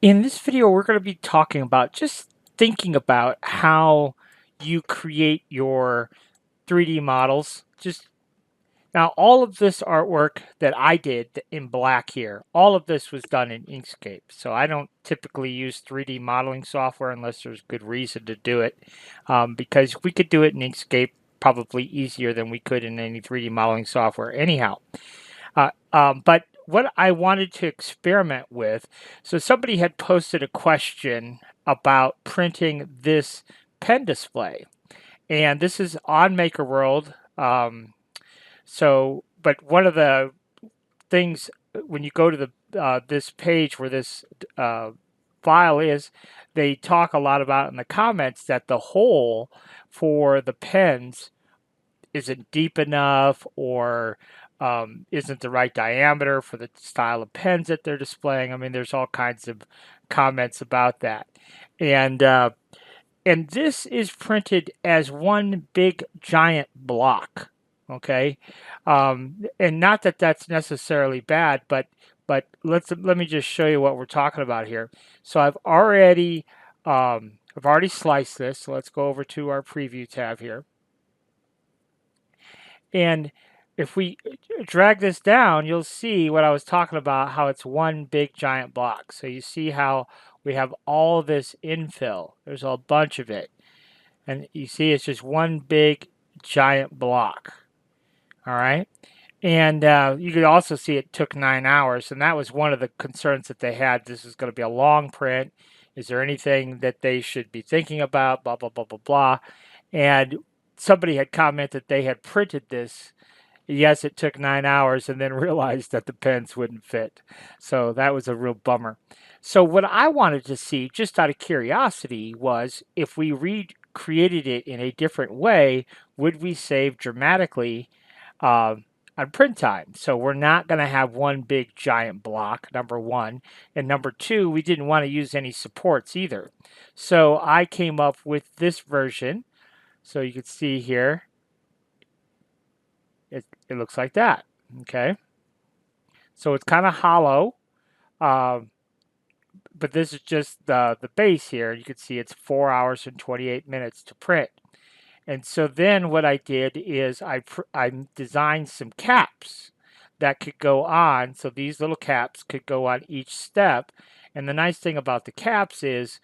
In this video, we're going to be talking about just thinking about how you create your 3D models. Just now, all of this artwork that I did in black here, all of this was done in Inkscape. So I don't typically use 3D modeling software unless there's good reason to do it, because we could do it in Inkscape probably easier than we could in any 3D modeling software anyhow. But what I wanted to experiment with, so somebody had posted a question about printing this pen display, and this is on MakerWorld. But one of the things when you go to the this page where this file is, they talk a lot about in the comments that the hole for the pens isn't deep enough or isn't the right diameter for the style of pens that they're displaying. I mean, there's all kinds of comments about that. And uh, and this is printed as one big giant block. Okay, and not that that's necessarily bad, but let me just show you what we're talking about here. So I've already sliced this. So let's go over to our preview tab here. And if we drag this down, you'll see what I was talking about, how it's one big giant block. So you see how we have all this infill. There's a bunch of it. And you see it's just one big giant block. All right. And you could also see it took 9 hours. And that was one of the concerns that they had. This is going to be a long print. Is there anything that they should be thinking about? Blah, blah, blah, blah, blah. And somebody had commented they had printed this. Yes, it took 9 hours and then realized that the pens wouldn't fit. So that was a real bummer. So what I wanted to see, just out of curiosity, was if we recreated it in a different way, would we save dramatically uh, on print time? So we're not going to have one big giant block, number one. And number two, we didn't want to use any supports either. So I came up with this version. So you can see here, it looks like that. Okay. So it's kind of hollow, um, but this is just the base here. You can see it's 4 hours and 28 minutes to print. And so then what I did is I designed some caps that could go on. So these little caps could go on each step. And the nice thing about the caps is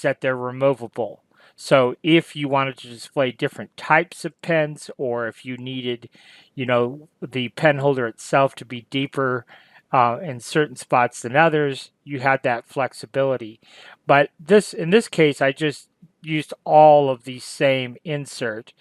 that they're removable. So if you wanted to display different types of pens, or if you needed, the pen holder itself to be deeper in certain spots than others, you had that flexibility. But in this case, I just used all of the same insert.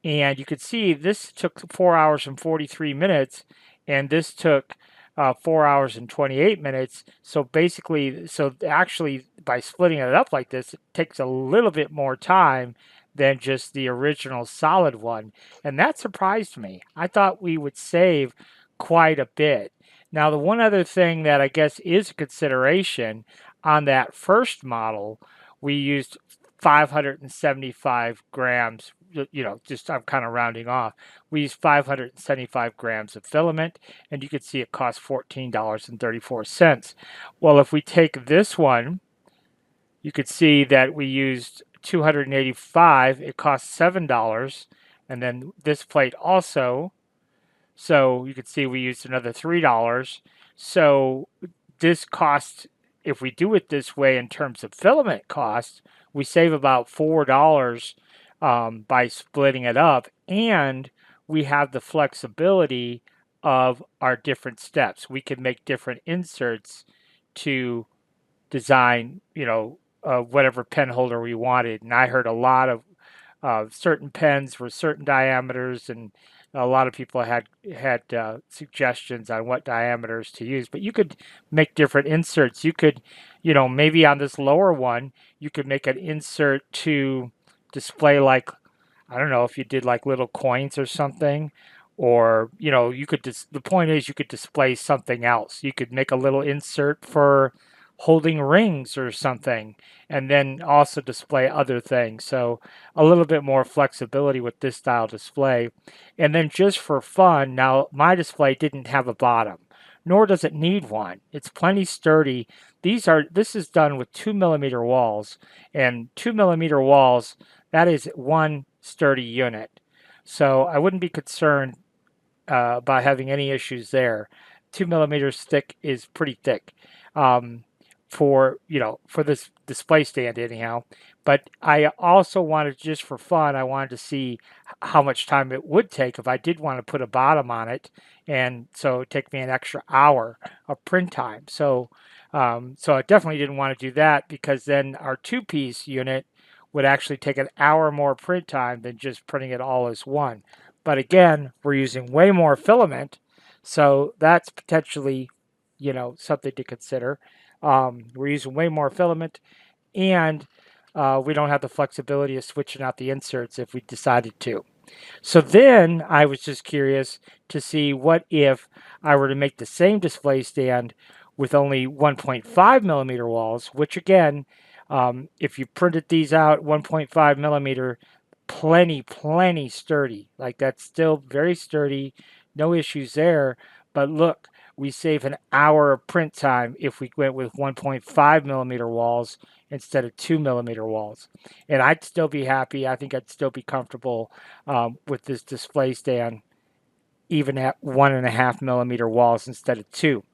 And you could see this took 4 hours and 43 minutes, and this took 4 hours and 28 minutes. So basically, so actually, by splitting it up like this, it takes a little bit more time than just the original solid one. And that surprised me. I thought we would save quite a bit. Now, the one other thing that I guess is a consideration on that first model, we used 575 grams, just I'm kind of rounding off. We used 575 grams of filament, and you can see it costs $14.34. Well, if we take this one, you could see that we used 285, it costs $7. And then this plate also, so you can see we used another $3. So this cost, if we do it this way in terms of filament cost, we save about $4 by splitting it up, and we have the flexibility of our different steps. We can make different inserts to design, whatever pen holder we wanted. And I heard a lot of certain pens were certain diameters, and a lot of people had suggestions on what diameters to use. But you could make different inserts. You could, maybe on this lower one, you could make an insert to display, like, I don't know, if you did like little coins or something, or you could the point is you could display something else. You could make a little insert for holding rings or something, and then also display other things. So a little bit more flexibility with this style display. And then just for fun, now my display didn't have a bottom. nor does it need one. It's plenty sturdy. This is done with 2 millimeter walls, and 2 millimeter walls, that is one sturdy unit. So I wouldn't be concerned about having any issues there. 2 millimeters thick is pretty thick. For for this display stand anyhow. But I also wanted, just for fun, I wanted to see how much time it would take if I did want to put a bottom on it, and so it'd take me an extra hour of print time. So I definitely didn't want to do that, because then our two-piece unit would actually take an hour more print time than just printing it all as one. But again, we're using way more filament, so that's potentially, something to consider. We're using way more filament, and we don't have the flexibility of switching out the inserts if we decided to. So then I was just curious to see what if I were to make the same display stand with only 1.5 millimeter walls, which again, if you printed these out 1.5 millimeter, plenty sturdy. Like, that's still very sturdy, no issues there. But look, we save an hour of print time if we went with 1.5 millimeter walls instead of 2 millimeter walls. And I'd still be happy. I think I'd still be comfortable with this display stand, even at 1.5 millimeter walls instead of two.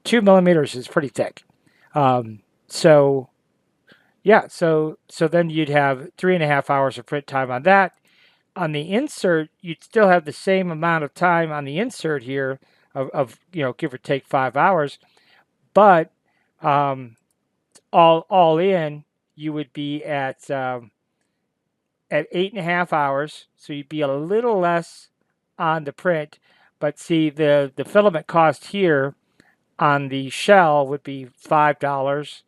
2 millimeters is pretty thick. So yeah, so then you'd have 3.5 hours of print time on that. On the insert, you'd still have the same amount of time on the insert here of give or take 5 hours, but all in, you would be at 8.5 hours. So you'd be a little less on the print, but see, the filament cost here on the shell would be $5,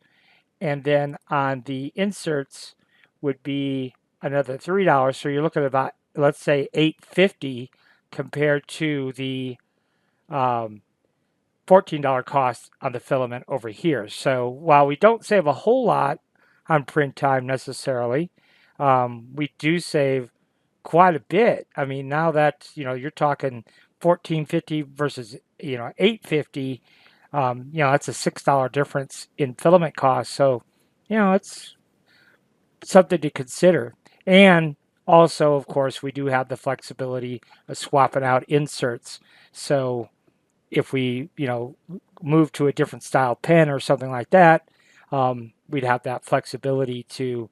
and then on the inserts would be another $3. So you're looking at about, let's say, $8.50 compared to the $14 cost on the filament over here. So while we don't save a whole lot on print time necessarily, we do save quite a bit. I mean, now that you're talking $14.50 versus $8.50, that's a $6 difference in filament cost. So it's something to consider. And also, of course, we do have the flexibility of swapping out inserts. So if we move to a different style pen or something like that, we'd have that flexibility to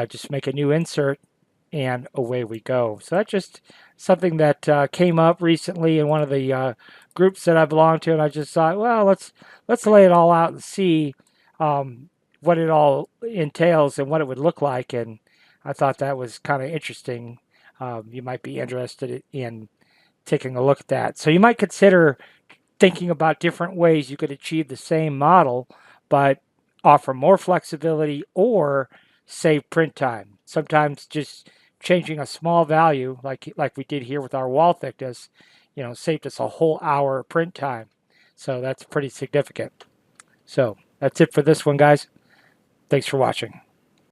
just make a new insert, and away we go. So that's just something that came up recently in one of the groups that I belong to, and I just thought, well, let's lay it all out and see what it all entails and what it would look like. And I thought that was kind of interesting. You might be interested in taking a look at that. So you might consider thinking about different ways you could achieve the same model, but offer more flexibility or save print time. Sometimes just changing a small value, like we did here with our wall thickness, saved us a whole hour of print time. So that's pretty significant. So that's it for this one, guys. Thanks for watching.